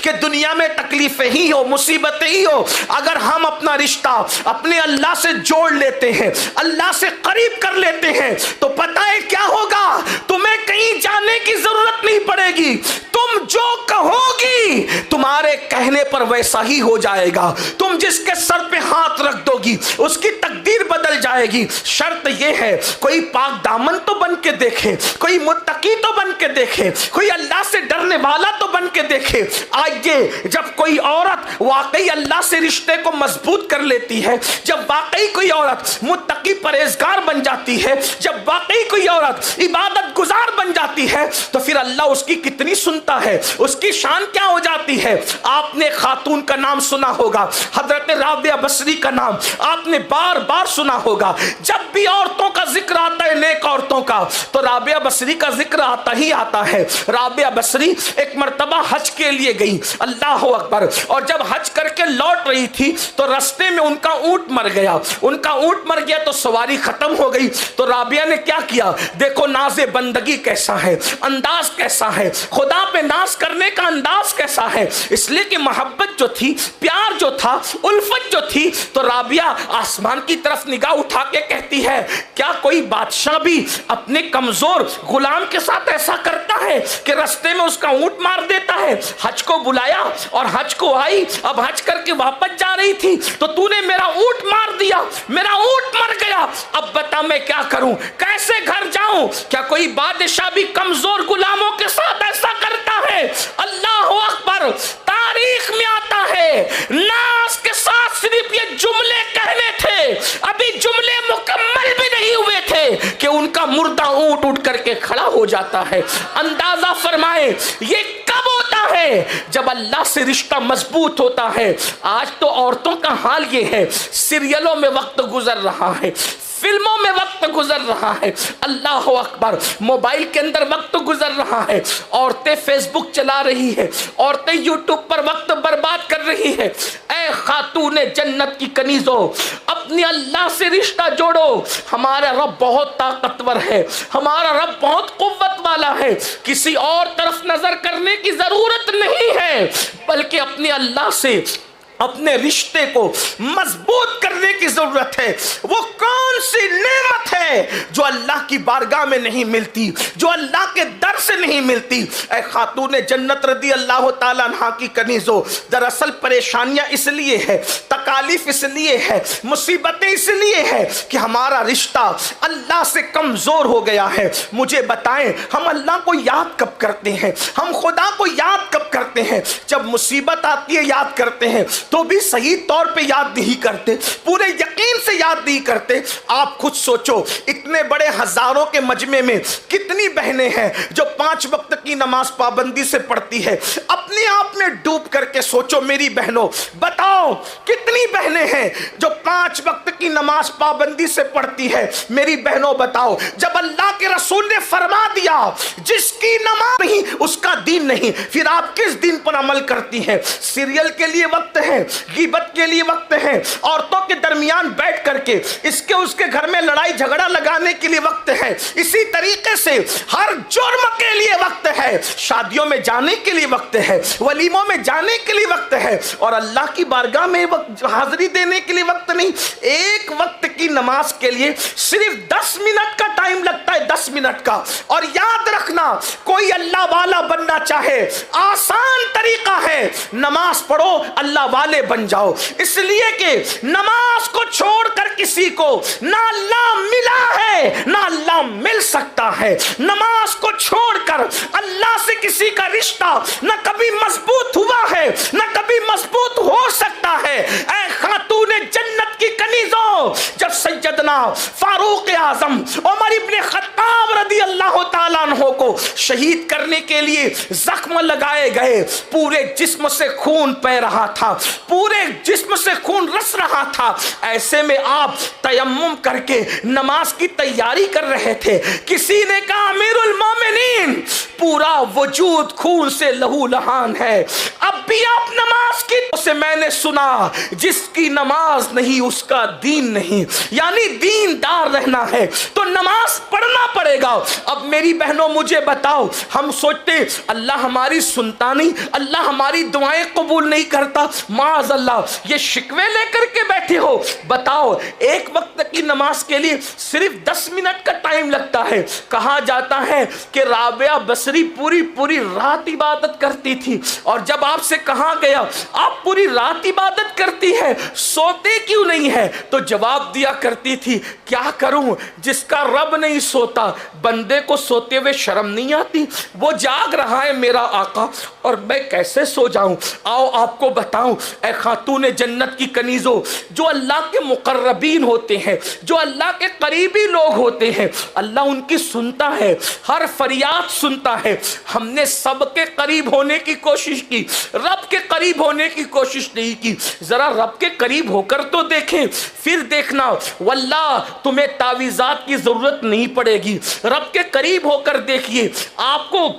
कि दुनिया में तकलीफें ही हो, मुसीबतें ही हो, अगर हम अपना रिश्ता अपने अल्लाह से जोड़ लेते हैं, अल्लाह से करीब कर लेते हैं, तो पता है क्या होगा? तुम्हें कहीं जाने की जरूरत नहीं पड़ेगी। तुम जो कहोगी तुम्हारे कहने पर वैसा ही हो जाएगा। तुम जिसके सर पे हाथ रख दोगी उसकी तकदीर बदल जाएगी। शर्त यह है कोई पाक दामन तो बन के देखे, कोई मुत्तकी तो बन के देखे, कोई अल्लाह से डरने वाला तो बन के देखे। आइए, जब कोई औरत वाकई अल्लाह से रिश्ते को मजबूत कर लेती है, जब वाकई कोई औरत मुत्तकी परहेजगार बन जाती है, जब वाकई कोई औरत इबादत गुजार बन जाती है, तो फिर अल्लाह उसकी कितनी सुनता है, उसकी शान क्या हो जाती है। आपने खातून का नाम सुना होगा, हजरत राबिया बसरी का नाम आपने बार बार सुना होगा। जब भी औरतों का जिक्र आता है, नेक औरतों का, तो राबिया बसरी का जिक्र आता ही आता है। राबिया बसरी एक मर्तबा हज के लिए गई, अल्लाह अकबर, और जब हज करके लौट रही थी तो रास्ते में उनका ऊंट मर गया। उनका ऊंट मर गया तो सवारी खत्म हो गई। तो राबिया ने क्या किया? देखो नाज़े बंदगी कैसा है, अंदाज कैसा है, खुदा पे नाज करने का अंदाज कैसा है। इसलिए कि मोहब्बत जो थी, प्यार जो था, उल्फत जो थी, तो राबिया आसमान की तरफ निगाह उठा के कहती है, क्या कोई बादशाह भी अपने कमजोर गुलाम के साथ ऐसा करता है कि रास्ते में उसका ऊंट मार देता है? हज को बुलाया और हज को आई, अब हज करके वापस जा रही थी तो तूने मेरा ऊंट मार दिया, मेरा ऊंट मर गया, अब बता मैं क्या करूं, कैसे घर जाऊं? क्या कोई बादशाह भी कमजोर गुलामों के साथ ऐसा करता है? अल्लाह अकबर। तारीख में आता है नास के साथ सिर्फ ये जुमले कहने थे, अभी जुमले मुकम्मल भी नहीं हुए थे कि उनका मुर्दा ऊंट उठ करके खड़ा हो जाता है। अंदाजा फरमाए ये कब होता है? जब अल्लाह से रिश्ता मजबूत होता है। आज तो औरतों का हाल ये है, सीरियलों में वक्त गुजर रहा है, फिल्मों में वक्त गुजर रहा है, अल्लाह अकबर, मोबाइल के अंदर वक्त गुजर रहा है, औरतें फेसबुक चला रही है, औरतें यूट्यूब पर वक्त बर्बाद कर रही है। ऐ खातूने जन्नत की कनीजो, अपने अल्लाह से रिश्ता जोड़ो। हमारा रब बहुत ताकतवर है, हमारा रब बहुत कुव्वत वाला है, किसी और तरफ नजर करने की जरूरत नहीं है, बल्कि अपने अल्लाह से अपने रिश्ते को मजबूत करने की जरूरत है। वो कौन सी नेमत है जो अल्लाह की बारगाह में नहीं मिलती, जो अल्लाह के दर से नहीं मिलती? ऐ खातूने जन्नत रदी अल्लाह ताला अन्हा की कनीजो, दरअसल परेशानियां इसलिए है, तकालीफ इसलिए है, मुसीबतें इसलिए है कि हमारा रिश्ता अल्लाह से कमजोर हो गया है। मुझे बताएं, हम अल्लाह को याद कब करते हैं, हम खुदा को याद कब करते हैं? जब मुसीबत आती है याद करते हैं, तो भी सही तौर पे याद नहीं करते, पूरे यकीन से याद नहीं करते। आप खुद सोचो, इतने बड़े हजारों के मजमे में कितनी बहनें हैं जो 5 वक्त की नमाज पाबंदी से पढ़ती है? अपने आप में डूब करके सोचो मेरी बहनों, बताओ कितनी बहनें हैं जो 5 वक्त की नमाज पाबंदी से पढ़ती है? मेरी बहनों बताओ, जब अल्लाह के रसूल ने फरमा दिया जिसकी नमाज नहीं उसका दीन नहीं, फिर आप किस दिन पर अमल करती हैं? सीरियल के लिए वक्त है, गीबत के लिए वक्त है, औरतों के दरमियान बैठ करके इसके उसके घर में लड़ाई झगड़ा लगाने के लिए वक्त है, इसी तरीके से हर जुर्म के लिए वक्त है, शादियों में जाने के लिए वक्त है, वलीमों में जाने के लिए वक्त है, और अल्लाह की बारगाह में हाजिरी देने के लिए वक्त नहीं। एक वक्त की नमाज के लिए सिर्फ 10 मिनट का टाइम लगता है, 10 मिनट का। और याद रखना, कोई अल्लाह वाला बनना चाहे, आसान तरीका है, नमाज पढ़ो, अल्लाह वाले बन जाओ। इसलिए कि नमाज को छोड़कर किसी को ना अल्लाह मिला है ना अल्लाह मिल सकता है। नमाज को छोड़कर अल्लाह से किसी का रिश्ता ना कभी मजबूत हुआ है ना कभी मजबूत हो सकता है। ऐ खातूने जन्नत की कनीजों, जब सैयदना फारूक आजम उमर इब्ने खत्ताब रदी अल्लाह ताला अन्हु को शहीद करने के लिए जख्म लगाए गए, पूरे जिस्म से खून बह रहा था, पूरे जिस्म से खून रस रहा था, ऐसे में आप तयम्मुम करके नमाज की तैयारी कर रहे थे। किसी ने कहा अमीरुल मोमिनीन, पूरा वजूद खून से लहू लहान है। अब भी आप नमाज की से मैंने सुना, जिसकी नमाज नहीं उसका दीन नहीं, यानी दीनदार रहना है तो नमाज पढ़ना पड़ेगा। अब मेरी बहनों मुझे बताओ, हम सोचते अल्लाह हमारी सुनता नहीं, अल्लाह हमारी दुआएं कबूल नहीं करता, माज़ अल्लाह, ये शिकवे लेकर के बैठे हो। बताओ, एक वक्त की नमाज के लिए सिर्फ 10 मिनट का टाइम लगता है। कहा जाता है कि राबिया बसरी पूरी पूरी रात इबादत करती थी, और जब आपसे कहा गया आप पूरी रात इबादत करती है, सोते क्यों नहीं है, तो जवाब दिया करती थी, क्या करूं, जिसका रब नहीं सोता, बंदे को सोते हुए शर्म नहीं आती, वो जाग रहा है मेरा आका और मैं कैसे सो जाऊं। आओ आपको बताऊं, ऐ खातून जन्नत की कनीजों, जो अल्लाह के मुकर्रबीन होते हैं, जो अल्लाह के करीबी लोग होते हैं, अल्लाह उनकी सुनता है, हर फरियाद सुनता है। हमने सबके करीब होने की कोशिश की, रब के करीब होने की कोशिश नहीं की। जरा रब के करीब होकर तो देखें, फिर देखना वल्लाह तुम्हें तावीज़ात की जरूरत नहीं पड़ेगी। रब के करीब होकर देखिए, आपको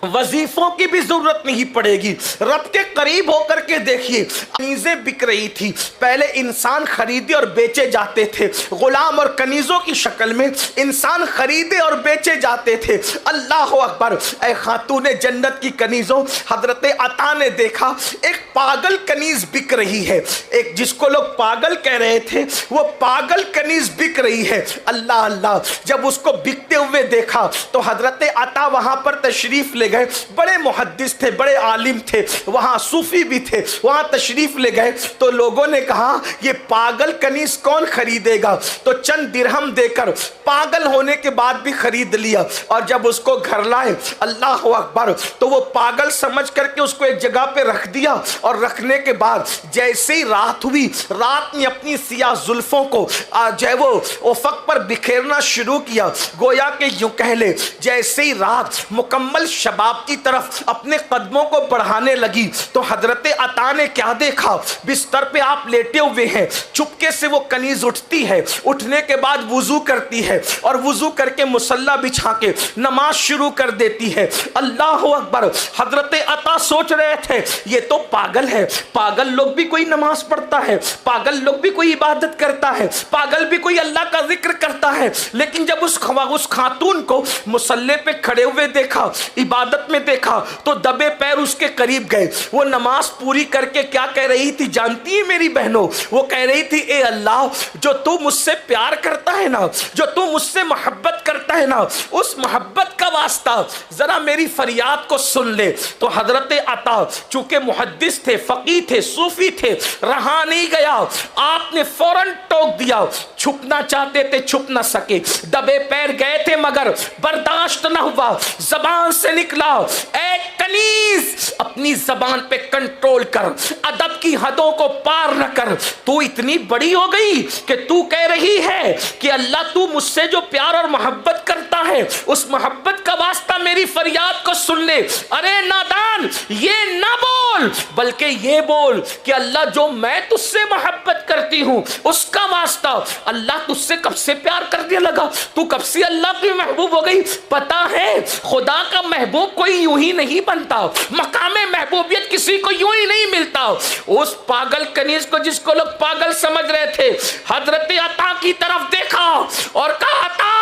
वजीफों की भी जरूरत नहीं पड़ेगी। रब के करीब होकर के देखिए, कनीजें बिक रही थी। पहले इंसान खरीदे और बेचे जाते थे, गुलाम और कनीजों की शक्ल में इंसान खरीदे और बेचे जाते थे। अल्लाह अकबर। ऐ खातून जन्नत की कनीजों, हजरत अता ने देखा एक पागल कनीज बिक रही है, एक जिसको लोग पागल कह रहे थे वो पागल कनीज बिक रही है। अल्लाह अल्लाह, जब उसको बिकते हुए देखा तो हजरत अता वहां पर तशरीफ ले गए। बड़े मुहद्दिस थे, बड़े आलिम थे, वहां सूफी भी थे, वहां तशरीफ ले गए। तो लोगों ने कहा ये पागल कनीज कौन खरीदेगा, तो चंद दिरहम देकर पागल होने के बाद भी खरीद लिया। और जब उसको घर लाए, अल्लाह अकबर, तो वो पागल समझ करके उसको एक जगह पे रख दिया। और रखने के बाद जैसे ही रात हुई, रात ने अपनी सियाह जुल्फों को जो है वो उफक पर बिखेरना शुरू किया। गोया के यूं कह ले, जैसे ही रात मुकम्मल शबाब की तरफ अपने कदमों को बढ़ाने लगी, तो हजरत अता ने क्या देखा, बिस्तर पे आप लेटे हुए हैं, चुपके से वो कनीज उठती है, उठने के बाद वुजू करती है और वुजू करके मुसल्ला बिछा के नमाज शुरू कर देती है। अल्लाह अकबर। हजरत अता सोच रहे थे ये तो पागल है, पागल लोग भी कोई नमाज पढ़ता है, पागल लोग भी कोई इबादत करता है, पागल भी कोई अल्लाह का जिक्र करता है। लेकिन जब उस खातून को मुसल्ले पे खड़े हुए देखा, इबादत में देखा, तो दबे पैर उसके करीब गए। वो नमाज पूरी करके क्या कह रही थी जानती है मेरी बहनों, वो कह रही थी, ए अल्लाह, जो तू मुझसे प्यार करता है ना, जो तू मुझसे मोहब्बत करता है ना, उस मोहब्बत का वास्ता जरा मेरी फरियाद को सुन ले। तो हजरत अता चूंकि मुहद्दिस थे, फकीह थे, सूफी थे, रहा नहीं गया, आपने फौरन टोक दिया। छुपना चाहते थे, छुप ना सके, दबे पैर गए थे मगर बर्दाश्त न हुआ, जबान से निकला, ए कनीज, अपनी जबान पे कंट्रोल कर, अदब की हदों को पार न कर। तू इतनी बड़ी हो गई कि तू कह रही है कि अल्लाह तू मुझसे जो प्यार और मोहब्बत करता है, उस मोहब्बत का वास्ता मेरी फरियाद को सुन ले। अरे नादान, ये ना बोल, बल्कि ये बोल कि अल्लाह जो मैं तुझसे मोहब्बत करती हूं उसका वास्ता, अल्लाह तुझसे कब से प्यार करने लगा, तू कब से अल्लाह की महबूब हो गई। पता है खुदा का महबूब कोई यूं ही नहीं बनता, मकामे महबूबियत किसी को यूं ही नहीं मिलता। उस पागल कनीज को, जिसको लोग पागल समझ रहे थे, हजरत अता की तरफ देखा और कहा, अता,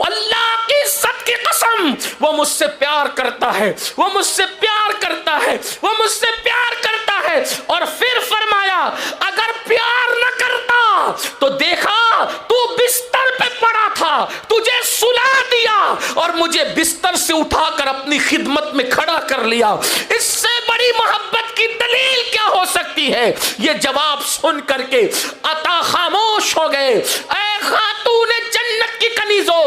अल्लाह की इज्जत की कसम, वो मुझसे प्यार करता है, वो मुझसे प्यार करता है, वो मुझसे प्यार करता है। और फिर फरमाया, अगर प्यार न करता तो देखा तू बिस्तर पे पड़ा था, तुझे सुला दिया और मुझे बिस्तर से उठाकर अपनी खिदमत में खड़ा कर लिया। इससे बड़ी मोहब्बत की दलील क्या हो सकती है। ये जवाब सुन करके अता खामोश हो गए। ऐ खातून जन्नत की कनीजों,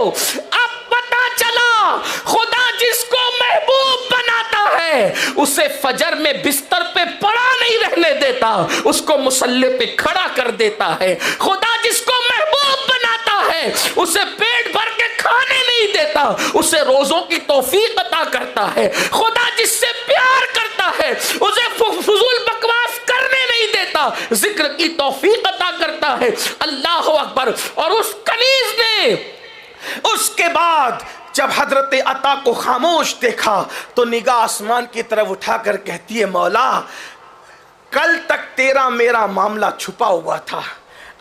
अब पता चला खुदा जिसको महबूब बनाता है उसे फजर में बिस्तर पे पड़ा नहीं रहने देता, उसको मुसल्ले पे खड़ा कर देता है। खुदा जिसको महबूब बनाता है उसे पेट भर के खाने नहीं देता, उसे रोजों की तौफीक अता करता है। खुदा जिससे प्यार करता है उसे फजूल बकवास करने नहीं देता, जिक्र की तौफीक अता करता है। अल्लाह अकबर। और उस कनीज ने उसके बाद जब हजरत अता को खामोश देखा तो निगाह आसमान की तरफ उठाकर कहती है, मौला कल तक तेरा मेरा मामला छुपा हुआ था,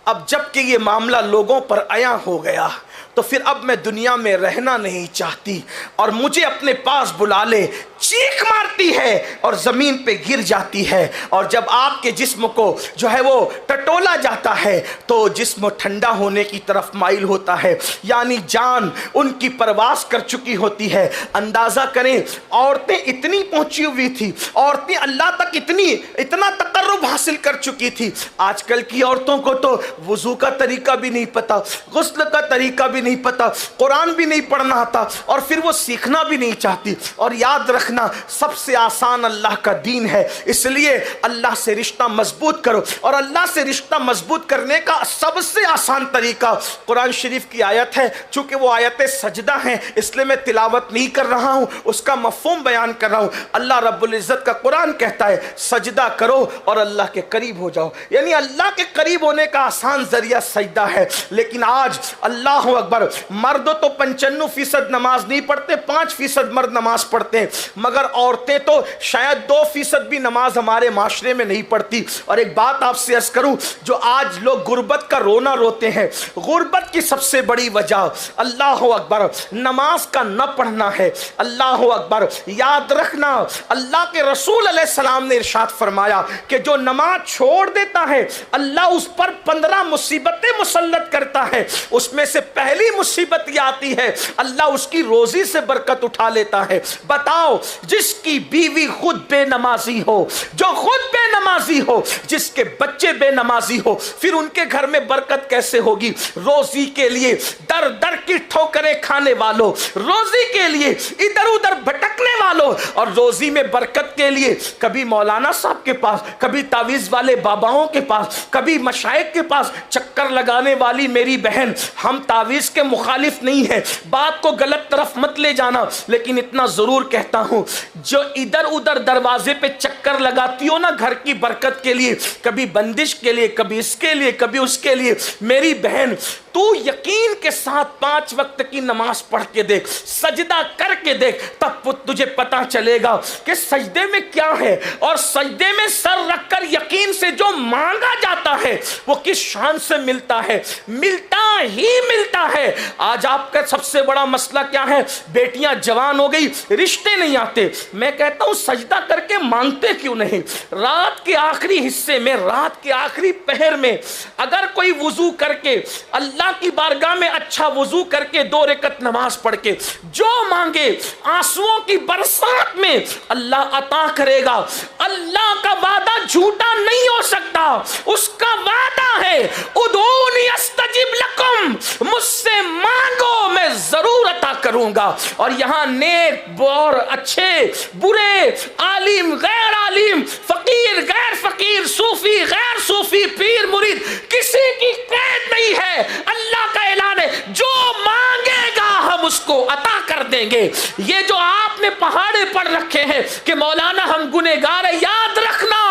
अब जबकि ये मामला लोगों पर आया हो गया तो फिर अब मैं दुनिया में रहना नहीं चाहती और मुझे अपने पास बुला ले। चीख मारती है और ज़मीन पे गिर जाती है। और जब आपके जिस्म को जो है वो टटोला जाता है तो जिस्म ठंडा होने की तरफ माइल होता है, यानी जान उनकी परवास कर चुकी होती है। अंदाज़ा करें, औरतें इतनी पहुंची हुई थी, औरतें अल्लाह तक इतना तकर्रुब हासिल कर चुकी थी। आजकल की औरतों को तो वुज़ू का तरीका भी नहीं पता, गुस्ल का तरीका भी नहीं पता, कुरान भी नहीं पढ़ना आता और फिर वो सीखना भी नहीं चाहती। और याद रखना, सबसे आसान अल्लाह का दीन है, इसलिए अल्लाह से रिश्ता मजबूत करो। और अल्लाह से रिश्ता मजबूत करने का सबसे आसान तरीका कुरान शरीफ की आयत है। चूंकि वो आयत सजदा है इसलिए मैं तिलावत नहीं कर रहा हूं, उसका मफ़हूम बयान कर रहा हूं। अल्लाह रब्बुल इज़्ज़त का कुरान कहता है, सजदा करो और अल्लाह के करीब हो जाओ, यानी अल्लाह के करीब होने का आसान जरिया सजदा है। लेकिन आज अल्लाह अकबर, मर्द तो 95% नमाज नहीं पढ़ते, 5% मर्द नमाज पढ़ते हैं, मगर औरतें तो शायद 2% भी नमाज हमारे माशरे में नहीं पढ़ती। और एक बात आपसे अर्ज करूं, जो आज लोग गुर्बत का रोना रोते हैं, गुर्बत की सबसे बड़ी वजह अल्लाह अकबर नमाज का न पढ़ना है। अल्लाह अकबर, याद रखना, अल्लाह के रसूल अलैहि सलाम ने इरशाद फरमाया कि जो नमाज छोड़ देता है अल्लाह उस पर 15 मुसीबतें मुसल्लत करता है। उसमें से पहली मुसीबत यह आती है, अल्लाह उसकी रोजी से बरकत उठा लेता है। बताओ, जिसकी बीवी खुद बेनमाजी हो, जो खुद बेनमाजी हो, जिसके बच्चे बेनमाजी हो, फिर उनके घर में बरकत कैसे होगी? रोजी के लिए दर दर की ठोकरें खाने वालों, रोजी के लिए इधर उधर भटकने वालों, और रोजी में बरकत के लिए कभी मौलाना साहब के पास, कभी तावीज़ वाले बाबाओं के पास, कभी मशाइख के पास चक्कर लगाने वाली मेरी बहन, हम तावीज़ के मुखालिफ नहीं है, बात को गलत तरफ मत ले जाना, लेकिन इतना ज़रूर कहता हूं, जो इधर उधर दरवाजे पे चक्कर लगाती हो ना घर की बरकत के लिए, कभी बंदिश के लिए, कभी इसके लिए, कभी उसके लिए, मेरी बहन तू यकीन के साथ 5 वक्त की नमाज पढ़ के देख, सजदा करके देख, तब तुझे पता चलेगा कि सजदे में क्या है। और सजदे में सर रखकर यकीन से जो मांगा जाता है वो किस शान से मिलता है, मिलता ही मिलता है। आज आपका सबसे बड़ा मसला क्या है? बेटियां जवान हो गई, रिश्ते नहीं आते। मैं कहता हूं सजदा करके मांगते क्यों नहीं? रात के आखिरी हिस्से में, रात के आखिरी पहर में अगर कोई वुजू करके अल्लाह की बारगाह में अच्छा वुजू करके 2 रकअत नमाज पढ़ के जो मांगे आंसुओं की बरसात में अल्लाह अता करेगा। अल्लाह का वादा झूठा नहीं हो सकता, उसका वादा है, उदूनी अस्तजिब लकुम, मुझसे मांगो मैं जरूर अता करूंगा। और यहां नेक और अच्छे बुरे, आलिम गैर आलिम, फकीर गैर फकीर, सूफी गैर सूफी, पीर मुरीद, किसी की कैद नहीं है। अल्लाह का ऐलान है, जो मांगेगा हम उसको अता कर देंगे। ये जो आपने पहाड़े पढ़ रखे हैं कि मौलाना हम गुनहगार है, याद रखना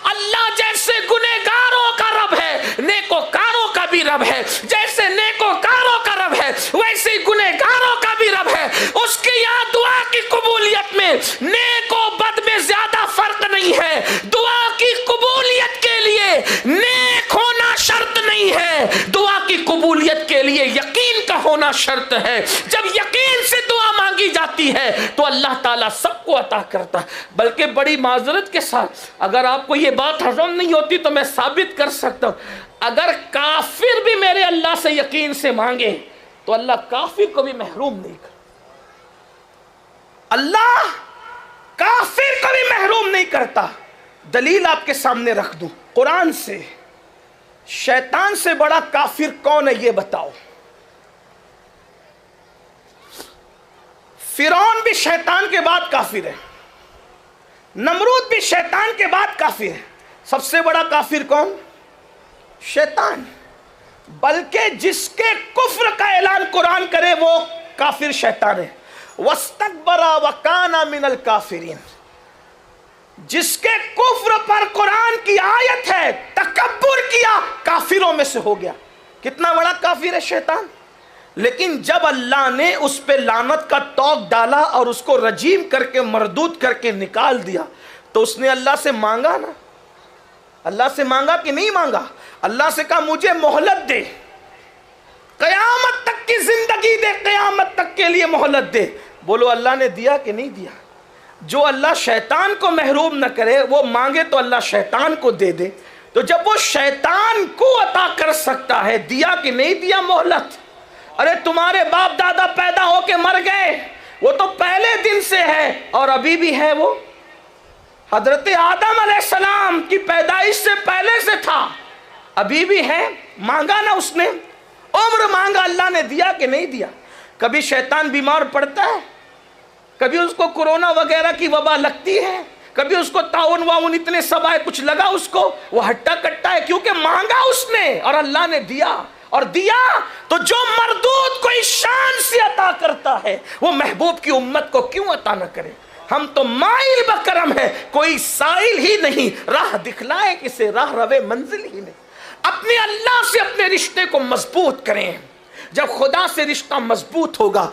अल्लाह जैसे गुनहगारों का रब है, नेकोकारों का भी रब है। जैसे नेकोकारों का रब है वैसे गुनहगारों का भी रब है। उसके यहाँ दुआ की कबूलियत में नेको बद में ज्यादा फर्क नहीं है। दुआ की कबूलियत के लिए नेक होना शर्त नहीं है, दुआ की कबूलियत के लिए यकीन का होना शर्त है। जब यकीन से दुआ मांगी जाती है तो अल्लाह ताला सबको अता करता है। बल्कि बड़ी माजरत के साथ अगर आपको ये बात हजम नहीं होती तो मैं साबित कर सकता हूं, अगर काफिर भी मेरे अल्लाह से यकीन से मांगे तो अल्लाह काफिर को भी महरूम नहीं कर, अल्लाह काफिर को भी महरूम नहीं करता। दलील आपके सामने रख दूं कुरान से। शैतान से बड़ा काफिर कौन है ये बताओ? फिरौन भी शैतान के बाद काफिर है, नमरूद भी शैतान के बाद काफिर है। सबसे बड़ा काफिर कौन? शैतान। बल्कि जिसके कुफ्र का ऐलान कुरान करे वो काफिर शैतान है। वस्तकबरा वकाना मिनल काफिरीन, जिसके कुफ्र पर कुरान की आयत है तकब्बुर किया, काफिरों में से हो गया। कितना बड़ा काफिर है शैतान? लेकिन जब अल्लाह ने उस पे लानत का तौक डाला और उसको रजीम करके मरदूद करके निकाल दिया, तो उसने अल्लाह से मांगा ना, अल्लाह से मांगा कि नहीं मांगा? अल्लाह से कहा मुझे मोहलत दे, कयामत तक की जिंदगी दे, कयामत तक के लिए मोहलत दे। बोलो अल्लाह ने दिया कि नहीं दिया? जो अल्लाह शैतान को महरूम न करे, वो मांगे तो अल्लाह शैतान को दे दे। तो जब वो शैतान को अता कर सकता है, दिया कि नहीं दिया मोहलत? अरे तुम्हारे बाप दादा पैदा होके मर गए, वो तो पहले दिन से है और अभी भी है। वो हजरत आदम अलैहिस्सलाम की पैदाइश से पहले से था, अभी भी है। मांगा ना उसने, उम्र मांगा, अल्लाह ने दिया कि नहीं दिया? कभी शैतान बीमार पड़ता है, कभी उसको कोरोना वगैरह की वबा लगती है, कभी उसको ताउन वाउन इतने सब आए, कुछ लगा उसको, वो हट्टा कट्टा है, क्योंकि मांगा उसने और अल्लाह ने दिया। और दिया तो जो मरदूद कोई शान से अता करता है, वो महबूब की उम्मत को क्यों अता न करे? हम तो माइल बकरम है, कोई साइल ही नहीं, राह दिखलाए किसे, राह रवे मंजिल ही नहीं। अपने अल्लाह से अपने रिश्ते को मजबूत करें। जब खुदा से रिश्ता मजबूत होगा